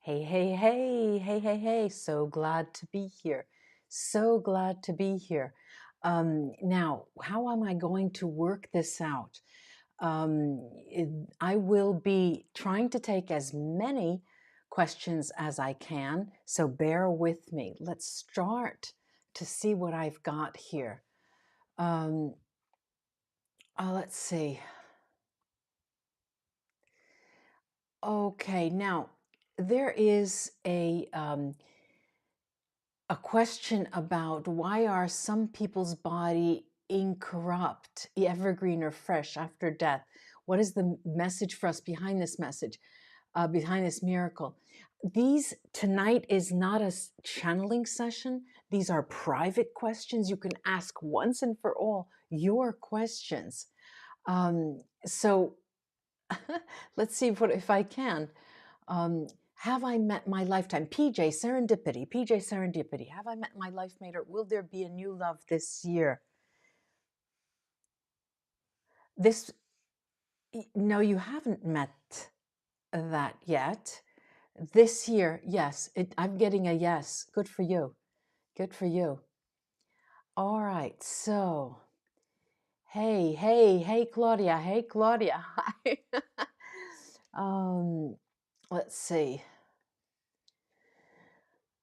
Hey, hey, hey, hey, hey, hey. So glad to be here. So glad to be here. Now, how am I going to work this out? I will be trying to take as many questions as I can, so bear with me. Let's start to see what I've got here. Um, let's see. Okay, now there is a question about why are some people's body incorrupt, evergreen or fresh after death? What is the message for us behind this message, behind this miracle? These tonight is not a channeling session. These are private questions. You can ask once and for all your questions. So let's see if I can. Have I met my lifetime? PJ Serendipity. Have I met my life mate, or will there be a new love this year? This, no, you haven't met that yet. This year, yes. I'm getting a yes. Good for you. Good for you. All right. So, hey, Claudia. Hey, Claudia. Hi. Let's see.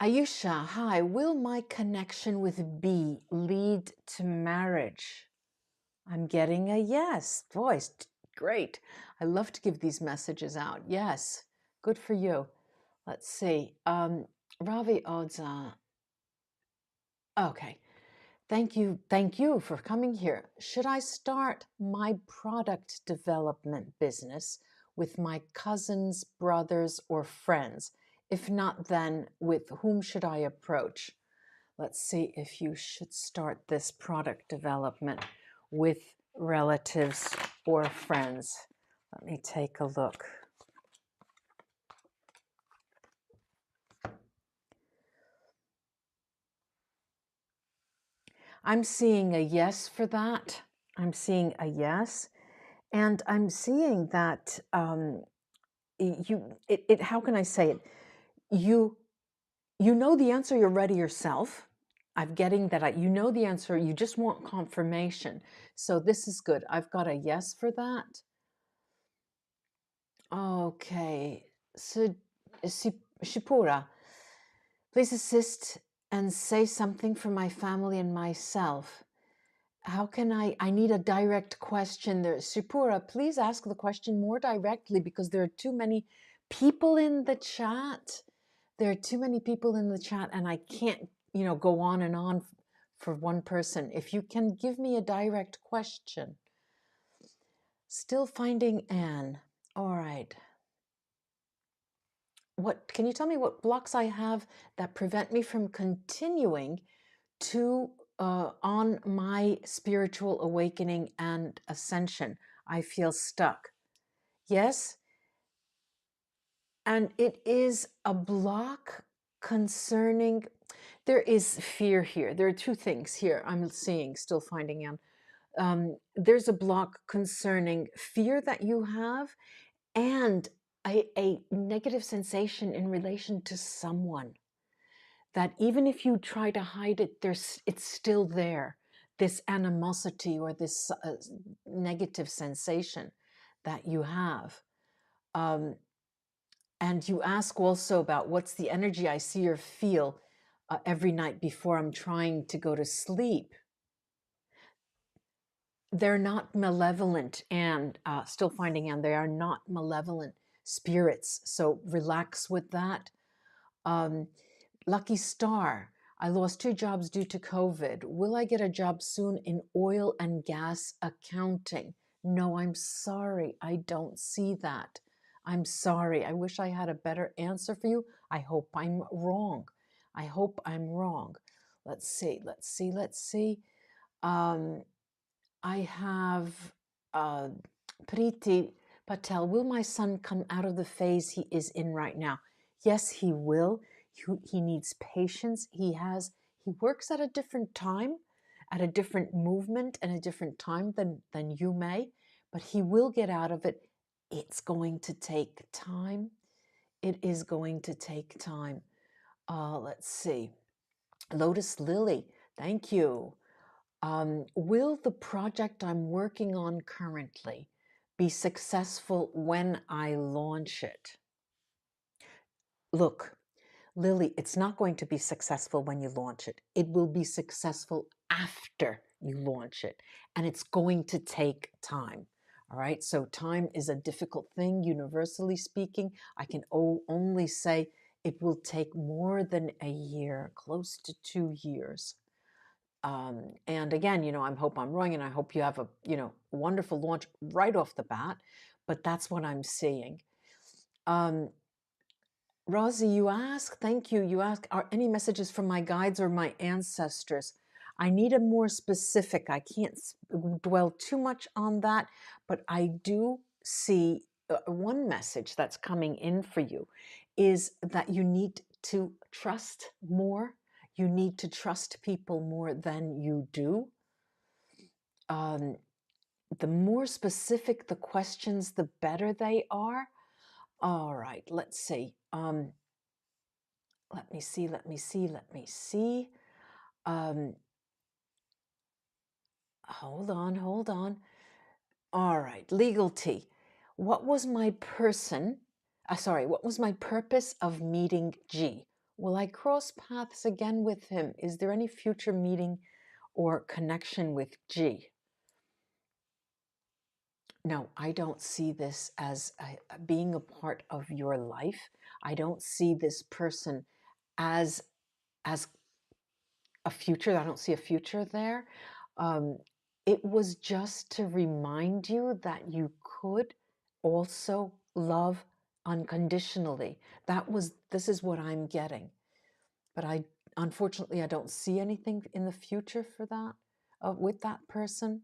Ayusha, hi. Will my connection with B lead to marriage? I'm getting a yes. Voice, great. I love to give these messages out. Yes, good for you. Let's see. Ravi Odza. Okay. Thank you for coming here. Should I start my product development business with my cousins, brothers, or friends? If not, then with whom should I approach? Let's see if you should start this product development with relatives or friends. Let me take a look. I'm seeing a yes for that. I'm seeing a yes. And I'm seeing that how can I say it? You know the answer, you're ready yourself. I'm getting that you know the answer, you just want confirmation. So this is good. I've got a yes for that. Okay. So Shipura, please assist and say something for my family and myself. How can I need a direct question there. Shipura, please ask the question more directly because there are too many people in the chat. There are too many people in the chat and I can't, go on and on for one person. If you can give me a direct question. Still finding Anne. All right. What can you tell me what blocks I have that prevent me from continuing to on my spiritual awakening and ascension? I feel stuck. Yes, and it is a block concerning. There is fear here. There are two things here I'm seeing, still finding out. There's a block concerning fear that you have and a negative sensation in relation to someone that even if you try to hide it, it's still there. This animosity or this negative sensation that you have. And you ask also about what's the energy I see or feel every night before I'm trying to go to sleep. They're not malevolent, and still finding out they are not malevolent spirits. So relax with that. Lucky Star, I lost 2 jobs due to COVID. Will I get a job soon in oil and gas accounting? No, I'm sorry. I don't see that. I'm sorry. I wish I had a better answer for you. I hope I'm wrong. I hope I'm wrong. Let's see. I have Priti Patel. Will my son come out of the phase he is in right now? Yes, he will. He needs patience. He works at a different time, at a different movement and a different time than you may, but he will get out of it. It's going to take time. It is going to take time. Let's see. Lotus Lily, thank you. Will the project I'm working on currently be successful when I launch it? Look, Lily, it's not going to be successful when you launch it. It will be successful after you launch it, and it's going to take time. All right, so time is a difficult thing, universally speaking. I can only say it will take more than a year, close to 2 years. And again, I hope I'm wrong, and I hope you have a, wonderful launch right off the bat, but that's what I'm seeing. Rosie, you ask, thank you. You ask, are any messages from my guides or my ancestors? I need a more specific. I can't dwell too much on that, but I do see one message that's coming in for you is that you need to trust more. You need to trust people more than you do. The more specific the questions, the better they are. All right, let's see. Let me see. Hold on. All right, legal T. What was my what was my purpose of meeting G? Will I cross paths again with him? Is there any future meeting or connection with G? No, I don't see this as being a part of your life. I don't see this person as a future. I don't see a future there. It was just to remind you that you could also love unconditionally. This is what I'm getting. But unfortunately, I don't see anything in the future for that, with that person.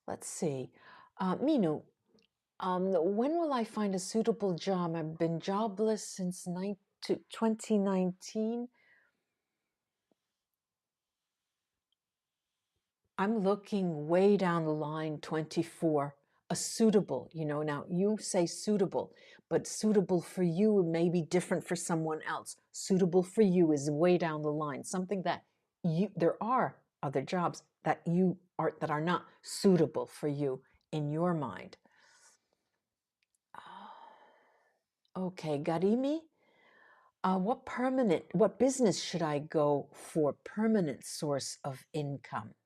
Let's see. Minu, when will I find a suitable job? I've been jobless since 2019. I'm looking way down the line, 24, a suitable, now you say suitable, but suitable for you may be different for someone else. Suitable for you is way down the line, something that there are other jobs that are not suitable for you in your mind. Okay, Garimi, what business should I go for permanent source of income?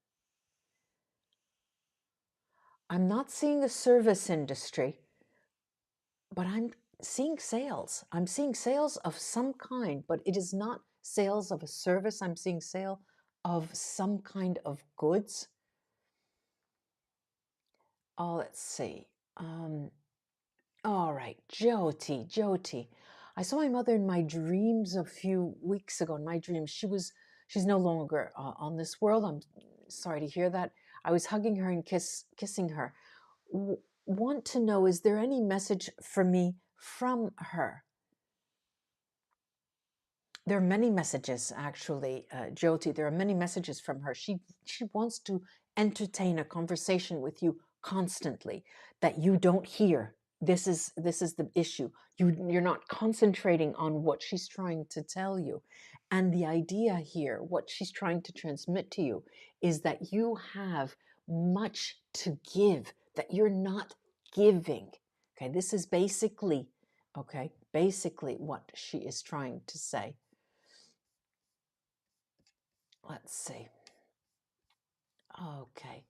I'm not seeing the service industry, but I'm seeing sales. I'm seeing sales of some kind, but it is not sales of a service. I'm seeing sale of some kind of goods. Oh, let's see. All right, Jyoti. I saw my mother in my dreams a few weeks ago. In my dreams, she's no longer on this world. I'm sorry to hear that. I was hugging her and kissing her. Want to know, is there any message for me from her? There are many messages, actually, Jyoti. There are many messages from her. She wants to entertain a conversation with you constantly that you don't hear. This is the issue. You're not concentrating on what she's trying to tell you. And the idea here, what she's trying to transmit to you, is that you have much to give that you're not giving. Okay, this is basically what she is trying to say. Let's see. Okay.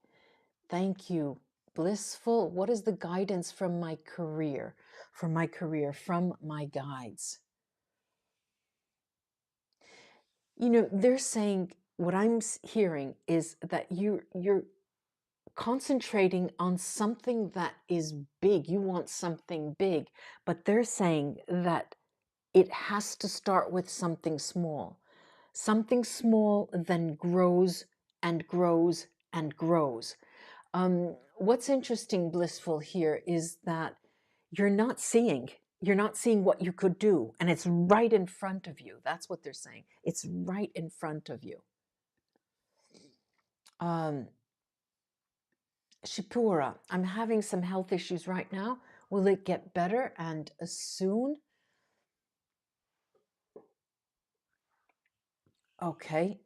Thank you. Blissful. What is the guidance from my career? From my guides. They're saying, what I'm hearing is that you're concentrating on something that is big. You want something big, but they're saying that it has to start with something small. Something small then grows and grows and grows. What's interesting, Blissful, here is that you're not seeing what you could do, and it's right in front of you. That's what they're saying. It's right in front of you. Shipura, I'm having some health issues right now. Will it get better and soon? Okay,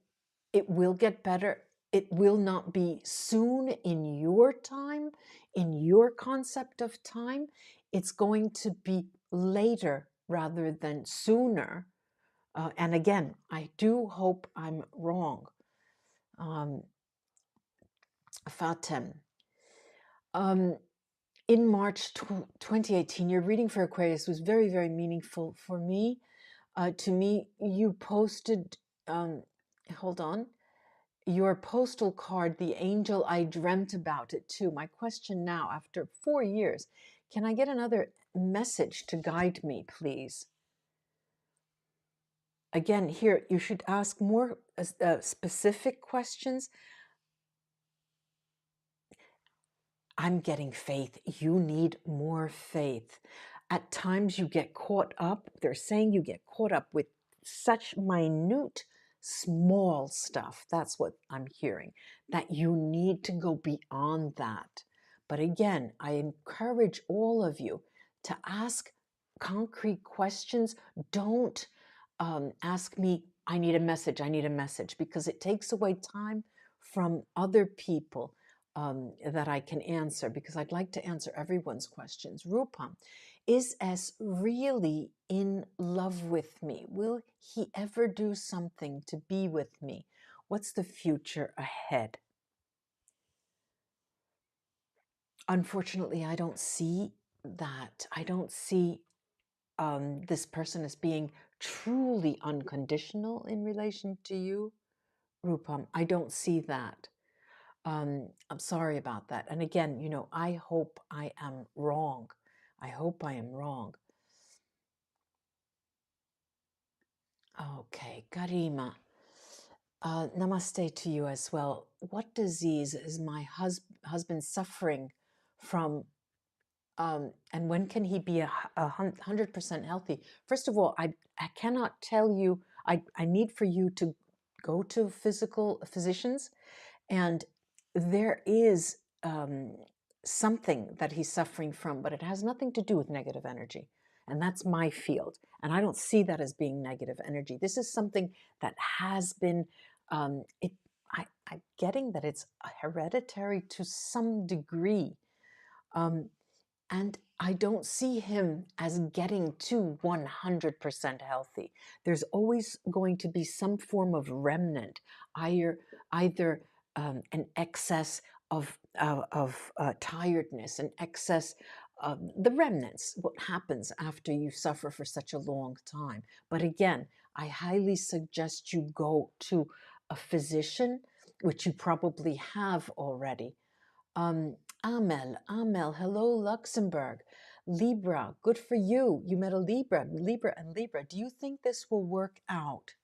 it will get better. It will not be soon in your time, in your concept of time. It's going to be later rather than sooner. And again, I do hope I'm wrong. Fatem. In March 2018, your reading for Aquarius was very, very meaningful for me. To me, you posted, hold on, your postal card, the angel, I dreamt about it too. My question now, after 4 years, can I get another message to guide me, please? Again, here, you should ask more specific questions. I'm getting faith. You need more faith. At times you get caught up. They're saying you get caught up with such minute, small stuff. That's what I'm hearing, that you need to go beyond that. But again, I encourage all of you to ask concrete questions. Don't ask me, I need a message, because it takes away time from other people that I can answer, because I'd like to answer everyone's questions. Rupam, is S really in love with me? Will he ever do something to be with me? What's the future ahead? Unfortunately, I don't see that. I don't see this person as being truly unconditional in relation to you. Rupam, I don't see that. I'm sorry about that. And again, you know, I hope I am wrong. I hope I am wrong. Okay, Garima. Namaste to you as well. What disease is my husband suffering from? And when can he be 100% healthy? First of all, I cannot tell you. I need for you to go to physicians. And there is something that he's suffering from, but it has nothing to do with negative energy. And that's my field. And I don't see that as being negative energy. This is something that has been, I'm getting that it's hereditary to some degree. And I don't see him as getting to 100% healthy. There's always going to be some form of remnant, either an excess of tiredness, an excess of the remnants, what happens after you suffer for such a long time. But again, I highly suggest you go to a physician, which you probably have already. Amel, hello Luxembourg. Libra, good for you. You met a Libra and Libra. Do you think this will work out?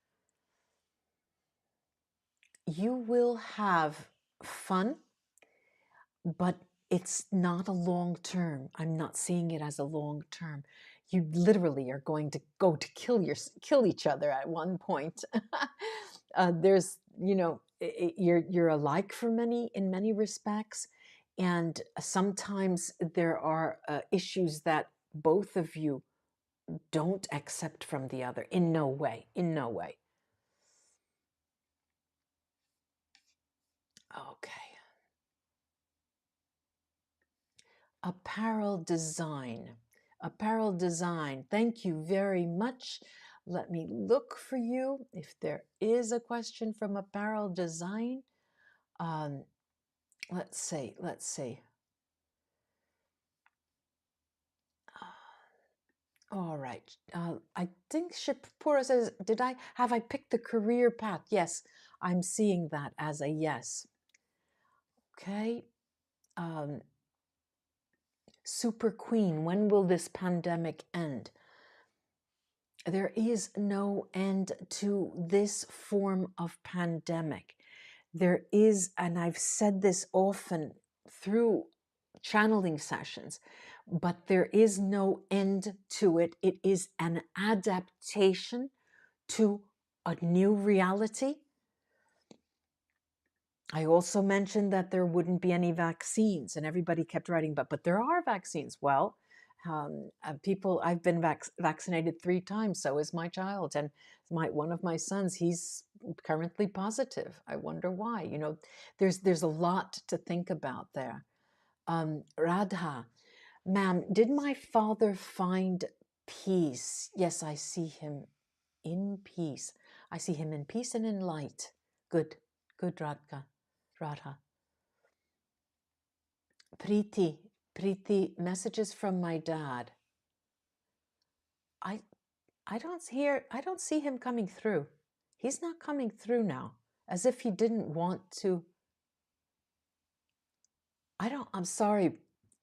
You will have fun, but it's not a long term. I'm not seeing it as a long term. You literally are going to go to kill each other at one point. There's, you know, you're alike in many respects, and sometimes there are issues that both of you don't accept from the other. In no way. Okay. Apparel design. Thank you very much. Let me look for you if there is a question from apparel design. Let's see. All right. I think Shipura says, have I picked the career path? Yes, I'm seeing that as a yes. Okay. Super Queen, when will this pandemic end? There is no end to this form of pandemic. There is, and I've said this often through channeling sessions, but there is no end to it. It is an adaptation to a new reality. I also mentioned that there wouldn't be any vaccines, and everybody kept writing, but there are vaccines. Well, People, I've been vaccinated 3 times, so is my child, and one of my sons, he's currently positive. I wonder why. You know, there's a lot to think about there. Radha, ma'am, did my father find peace? Yes, I see him in peace. I see him in peace and in light. Good, good, Radha. Preeti, messages from my dad. I don't see him coming through. He's not coming through now, as if he didn't want to. I'm sorry,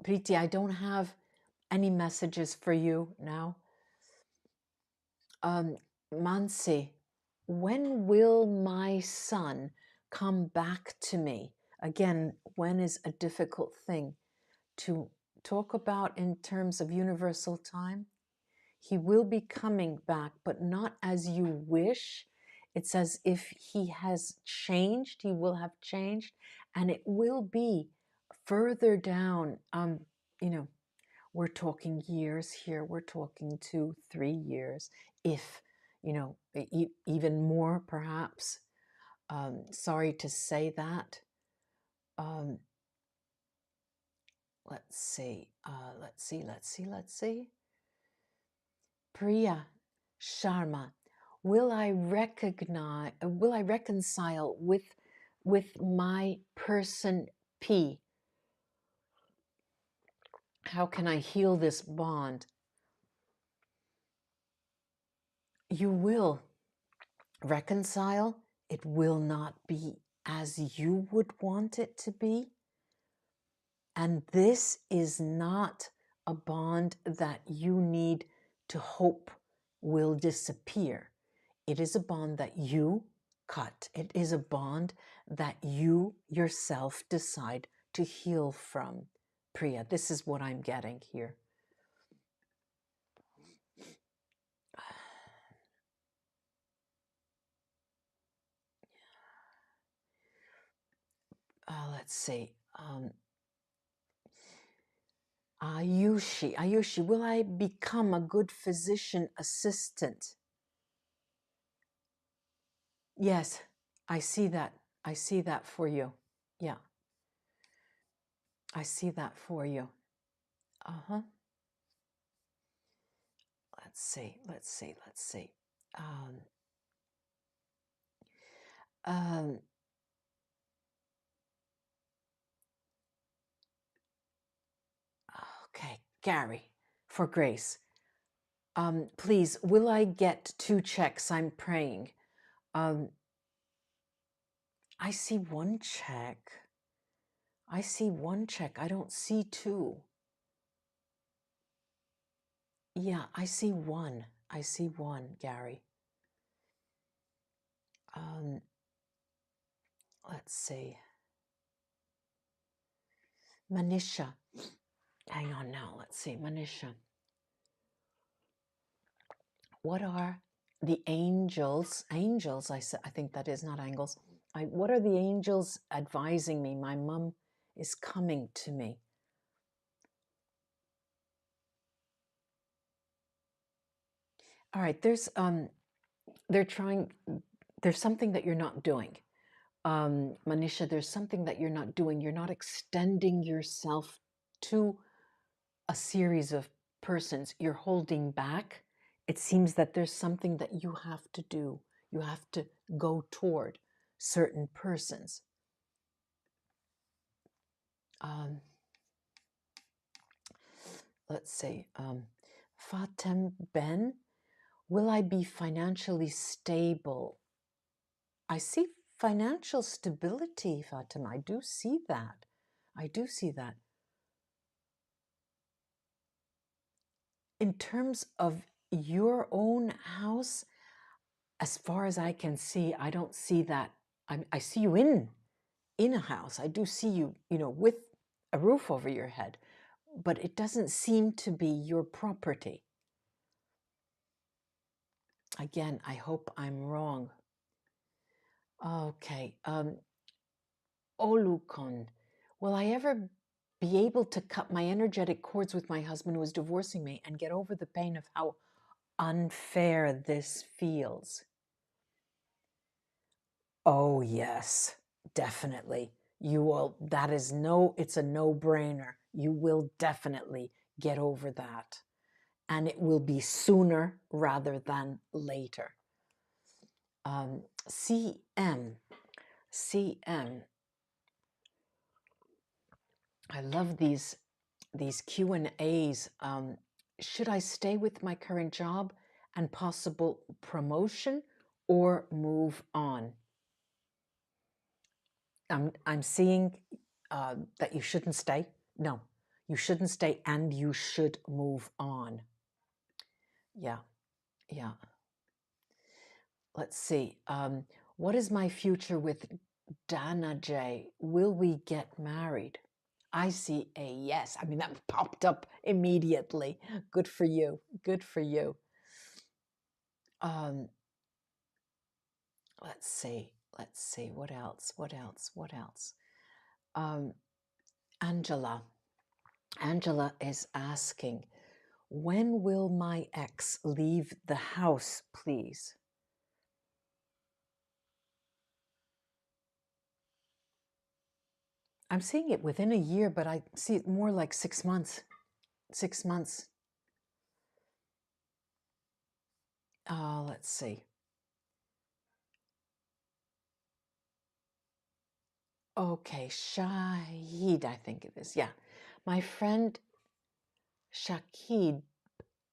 Preeti, I don't have any messages for you now. Mansi, when will my son come back to me? Again, when is a difficult thing to talk about in terms of universal time. He will be coming back, but not as you wish. It's as if he has changed, he will have changed, and it will be further down. You know, we're talking years here, we're talking 2, 3 years, if, you know, even more perhaps. Sorry to say that. Let's see. Priya Sharma, will I reconcile with my person P? How can I heal this bond? You will reconcile. It will not be as you would want it to be. And this is not a bond that you need to hope will disappear. It is a bond that you cut. It is a bond that you yourself decide to heal from. Priya, this is what I'm getting here. Let's see. Ayushi, will I become a good physician assistant? Yes, I see that. I see that for you. Yeah, I see that for you. Uh-huh. Let's see. Okay, Gary, for Grace. Please, will I get 2 checks? I'm praying. I see 1 check. I don't see 2. Yeah, I see 1. Gary. Let's see. Manisha. Hang on now. Let's see. Manisha. What are the angels? Angels, I think that is not angels. What are the angels advising me? My mom is coming to me. All right, there's something that you're not doing. Manisha, there's something that you're not doing. You're not extending yourself to a series of persons. You're holding back. It seems that there's something that you have to do. You have to go toward certain persons. Let's see. Fatem Ben, will I be financially stable? I see financial stability, Fatima. I do see that. In terms of your own house, as far as I can see, I don't see that. I see you in a house. I do see you, with a roof over your head, but it doesn't seem to be your property. Again, I hope I'm wrong. Okay. Olukon, will I ever be able to cut my energetic cords with my husband who is divorcing me and get over the pain of how unfair this feels. Oh, yes, definitely. You will, it's a no-brainer. You will definitely get over that. And it will be sooner rather than later. CM. I love these Q&As. Should I stay with my current job and possible promotion or move on? I'm seeing that you shouldn't stay. No, you shouldn't stay and you should move on. Yeah. Let's see. What is my future with Dana J? Will we get married? I see a yes. I mean, that popped up immediately. Good for you. Good for you. Let's see. What else? Angela. Angela is asking, when will my ex leave the house, please? I'm seeing it within a year, but I see it more like 6 months. 6 months. Let's see. Okay, Shahid, I think it is. Yeah. My friend Shakid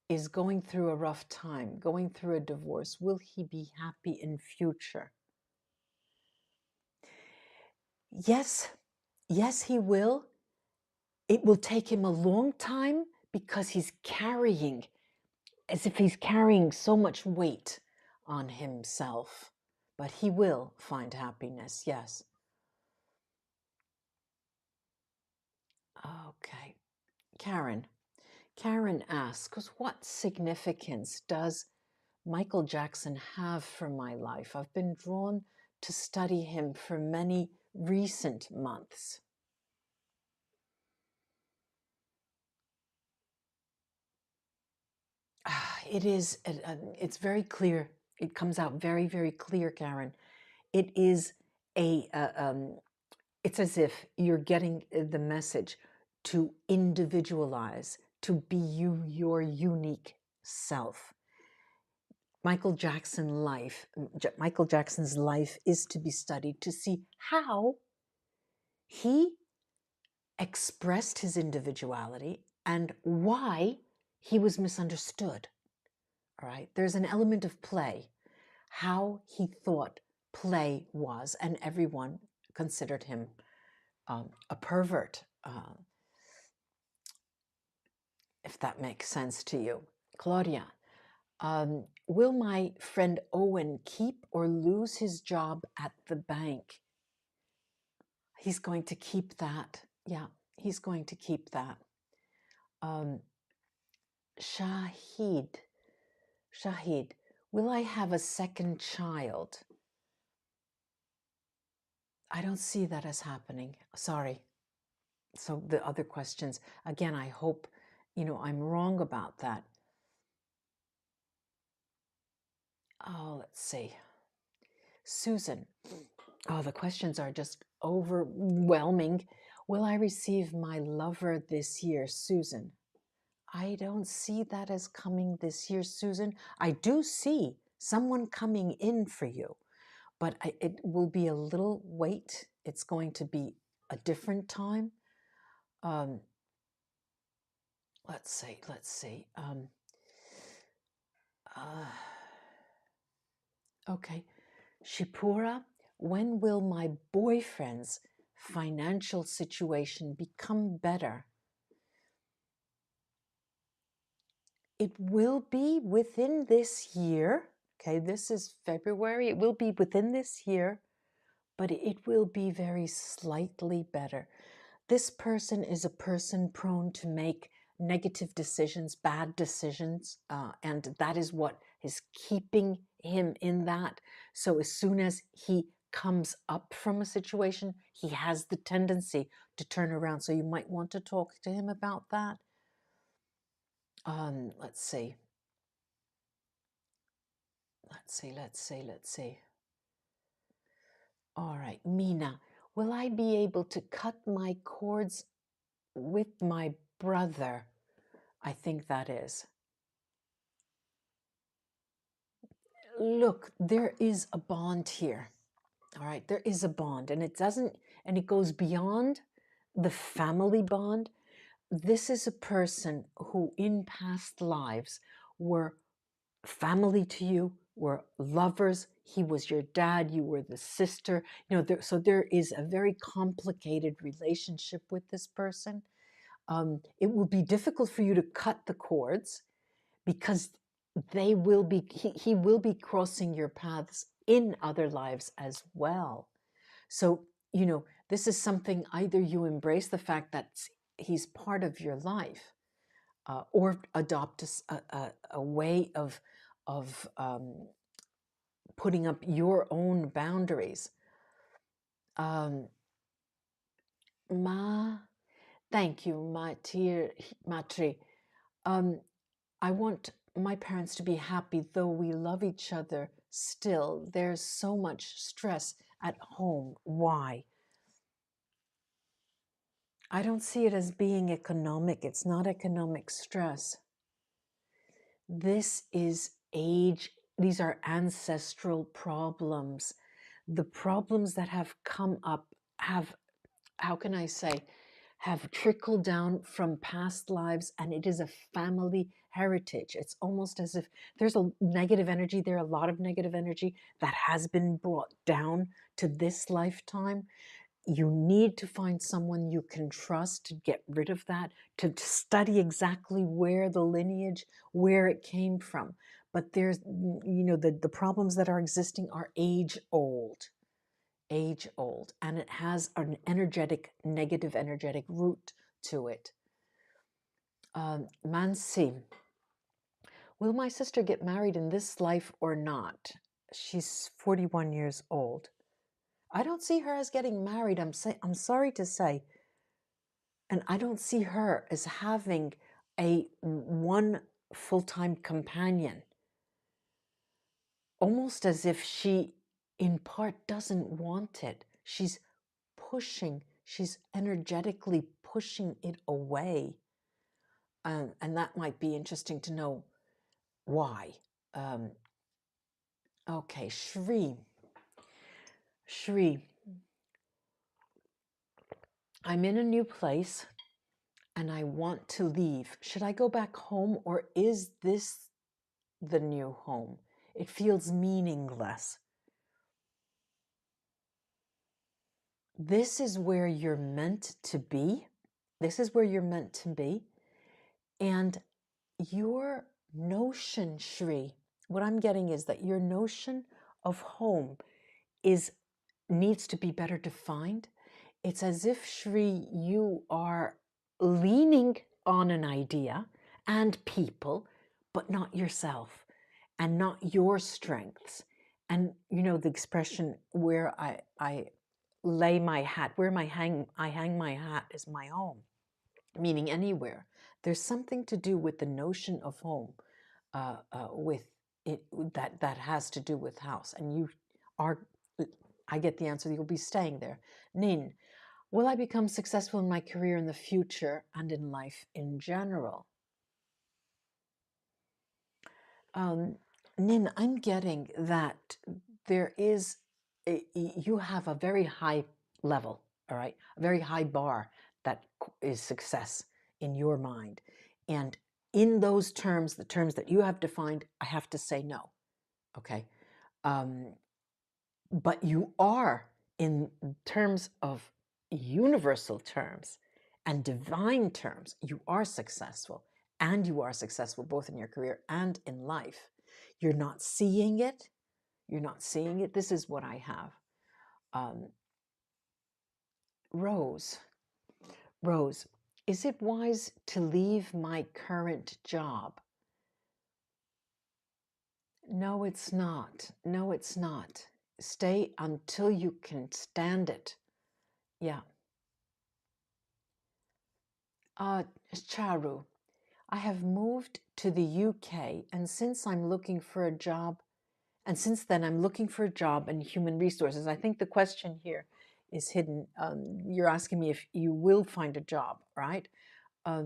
is going through a rough time, going through a divorce. Will he be happy in future? Yes, he will. It will take him a long time because he's carrying, as if he's carrying so much weight on himself. But he will find happiness, yes. Okay. Karen asks, what significance does Michael Jackson have for my life? I've been drawn to study him for many recent months. It's very clear. It comes out very, very clear, Karen. It is it's as if you're getting the message to individualize, to be you, your unique self. Michael Jackson's life is to be studied to see how he expressed his individuality and why he was misunderstood. All right, there's an element of play, how he thought play was, and everyone considered him a pervert, if that makes sense to you. Claudia, will my friend Owen keep or lose his job at the bank? He's going to keep that. Yeah, he's going to keep that. Shahid, will I have a second child? I don't see that as happening. Sorry. So the other questions, again, I hope, I'm wrong about that. Oh, let's see. Susan. Oh, the questions are just overwhelming. Will I receive my lover this year, Susan? I don't see that as coming this year, Susan. I do see someone coming in for you, but it will be a little wait. It's going to be a different time. Let's see. Okay. Shipura, when will my boyfriend's financial situation become better? It will be within this year. Okay, this is February. It will be within this year, but it will be very slightly better. This person is a person prone to make negative decisions, bad decisions, and that is what is keeping him in that. So as soon as he comes up from a situation, he has the tendency to turn around. So you might want to talk to him about that. Let's see. Let's see. All right, Mina, will I be able to cut my cords with my brother? I think that is. Look, there is a bond here. All right, there is a bond, and it goes beyond the family bond. This is a person who in past lives were family to you, were lovers. He was your dad, you were the sister. So there is a very complicated relationship with this person. It will be difficult for you to cut the cords because he will be crossing your paths in other lives as well. So, this is something, either you embrace the fact that he's part of your life, or adopt a way of putting up your own boundaries. Thank you, Matri. I want my parents to be happy, though we love each other still. There's so much stress at home. Why? I don't see it as being economic. It's not economic stress. This is age. These are ancestral problems. The problems that have come up have, how can I say, have trickled down from past lives, and it is a family heritage. It's almost as if there's a negative energy there, a lot of negative energy that has been brought down to this lifetime. You need to find someone you can trust to get rid of that, to study exactly where the lineage, where it came from. But there's, the problems that are existing are age old, and it has an negative energetic root to it. Mansi, will my sister get married in this life or not? She's 41 years old. I don't see her as getting married. I'm sorry to say. And I don't see her as having one full-time companion. Almost as if she, in part, doesn't want it. She's energetically pushing it away. And that might be interesting to know why. Okay, Shri, I'm in a new place and I want to leave. Should I go back home, or is this the new home? It feels meaningless. This is where you're meant to be. This is where you're meant to be. And your notion, Shri, what I'm getting is that your notion of home needs to be better defined. It's as if, Shri, you are leaning on an idea and people, but not yourself and not your strengths. And the expression, where I lay my hat, where I hang my hat is my home, meaning anywhere. There's something to do with the notion of home, with it that has to do with house. And you are, I get the answer, you'll be staying there. Nin, will I become successful in my career in the future and in life in general? Nin, I'm getting that you have a very high level, all right, a very high bar that is success in your mind. And in those terms, the terms that you have defined, I have to say no, okay? But you are, in terms of universal terms and divine terms, you are successful, and you are successful both in your career and in life. You're not seeing it. You're not seeing it. This is what I have. Rose, is it wise to leave my current job? No, it's not. No, it's not. Stay until you can stand it. Yeah. Charu, I have moved to the UK, and since I'm looking for a job, and since then I'm looking for a job in human resources. I think the question here is hidden. You're asking me if you will find a job, right? I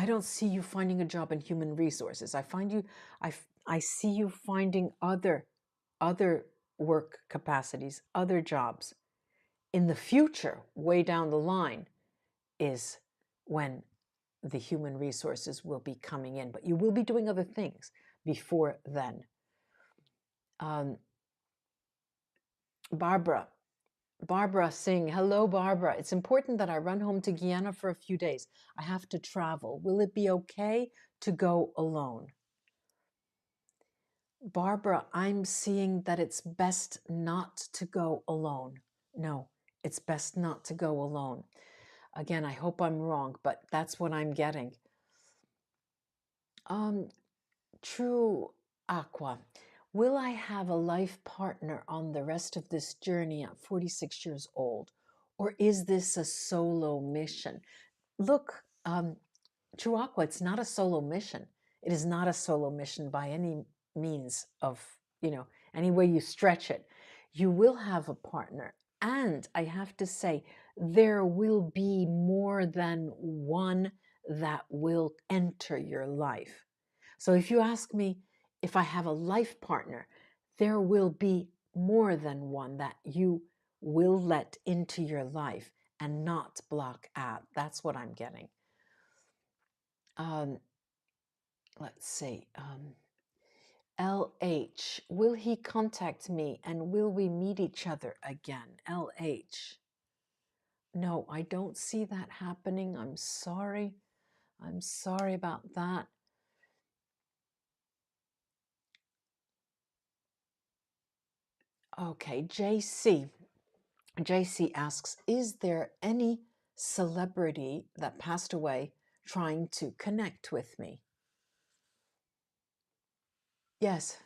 don't see you finding a job in human resources. I see you finding other work capacities, other jobs. In the future, way down the line, is when the human resources will be coming in, but you will be doing other things before then. Barbara Singh, hello, Barbara. It's important that I run home to Guyana for a few days. I have to travel. Will it be okay to go alone? Barbara, I'm seeing that it's best not to go alone. No, it's best not to go alone. Again, I hope I'm wrong, but that's what I'm getting. True Aqua, will I have a life partner on the rest of this journey at 46 years old? Or is this a solo mission? Look, True Aqua, it's not a solo mission. It is not a solo mission by any means of, any way you stretch it. You will have a partner. And I have to say, there will be more than one that will enter your life. So if you ask me if I have a life partner, there will be more than one that you will let into your life and not block out. That's what I'm getting. Let's see. LH, will he contact me and will we meet each other again? LH. No, I don't see that happening. I'm sorry. I'm sorry about that. Okay, JC. JC asks, is there any celebrity that passed away trying to connect with me? Yes.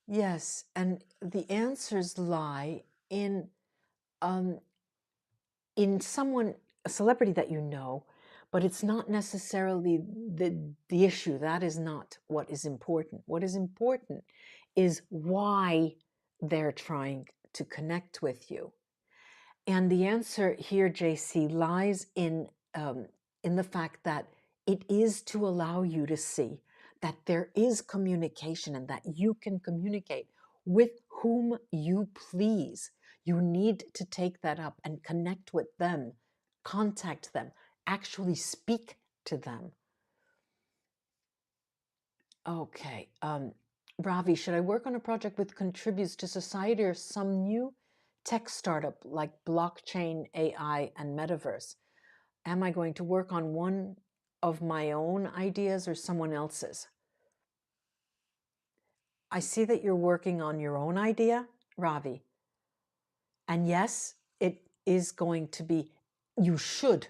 Yes. And the answers lie in someone, a celebrity that you know, but it's not necessarily the issue. That is not what is important. What is important is why they're trying to connect with you. And the answer here, JC, lies in the fact that it is to allow you to see that there is communication and that you can communicate with whom you please. You need to take that up and connect with them, contact them, actually speak to them. Okay. Ravi, should I work on a project which contributes to society or some new tech startup like blockchain, AI, and metaverse? Am I going to work on one of my own ideas or someone else's? I see that you're working on your own idea, Ravi. And yes, it is going to be, you should,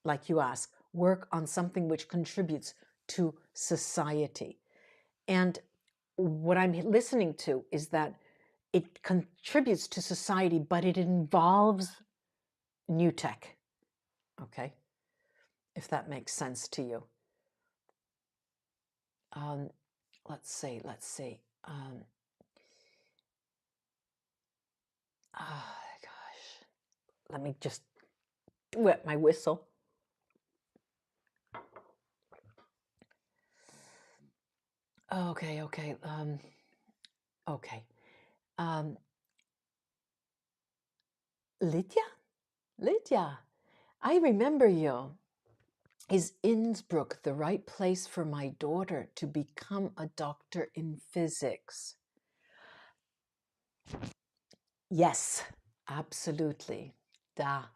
like you ask, work on something which contributes to society. And what I'm listening to is that it contributes to society, but it involves new tech. Okay? If that makes sense to you. Let's see. Oh, gosh. Let me just wet my whistle. Okay. Okay. Lydia, I remember you. Is Innsbruck the right place for my daughter to become a doctor in physics? Yes, absolutely. Da.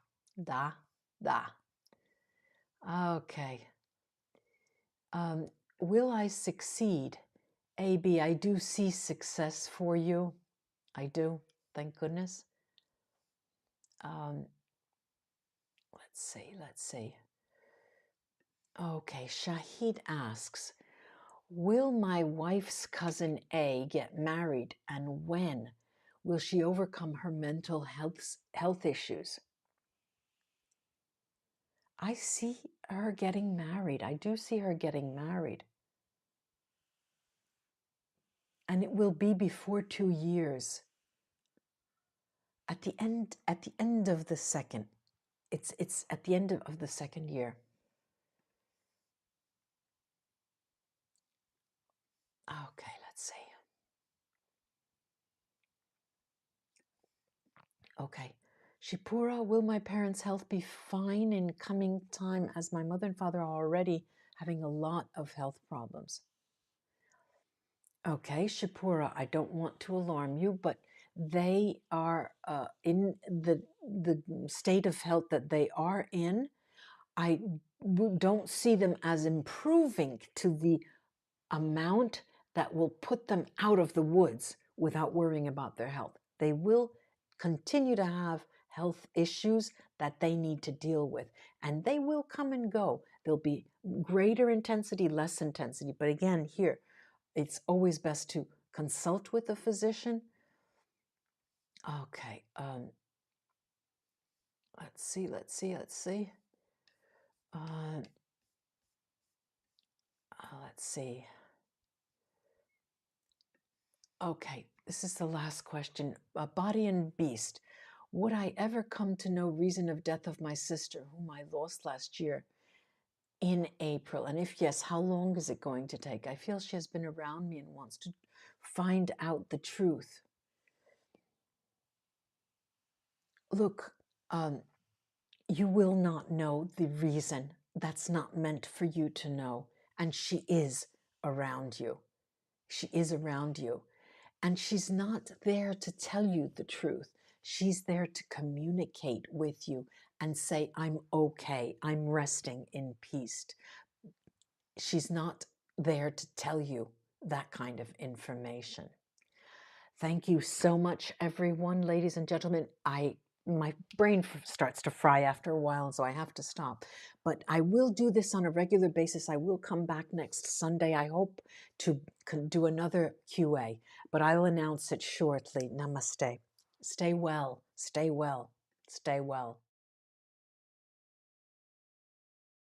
Okay. Will I succeed? AB, I do see success for you. I do, thank goodness. Let's see. Okay, Shahid asks, Will my wife's cousin A get married, and when? Will she overcome her mental health issues? I see her getting married. I do see her getting married. And it will be before 2 years. At the end of the second. It's at the end of the second year. Okay, let's see. Okay. Shipura, will my parents' health be fine in coming time, as my mother and father are already having a lot of health problems? Okay, Shipura, I don't want to alarm you, but they are in the state of health that they are in. I don't see them as improving to the amount that will put them out of the woods without worrying about their health. They will continue to have health issues that they need to deal with, and they will come and go. There'll be greater intensity, less intensity. But again, here, it's always best to consult with a physician. Okay, let's see. Let's see. Okay, this is the last question. Body and Beast. Would I ever come to know reason of death of my sister, whom I lost last year in April? And if yes, how long is it going to take? I feel she has been around me and wants to find out the truth. Look, you will not know the reason. That's not meant for you to know. And she is around you. She is around you. And she's not there to tell you the truth. She's there to communicate with you and say, I'm okay. I'm resting in peace. She's not there to tell you that kind of information. Thank you so much, everyone. Ladies and gentlemen, my brain starts to fry after a while, so I have to stop. But I will do this on a regular basis. I will come back next Sunday, I hope, to do another QA, but I'll announce it shortly. Namaste. Stay well, stay well, stay well.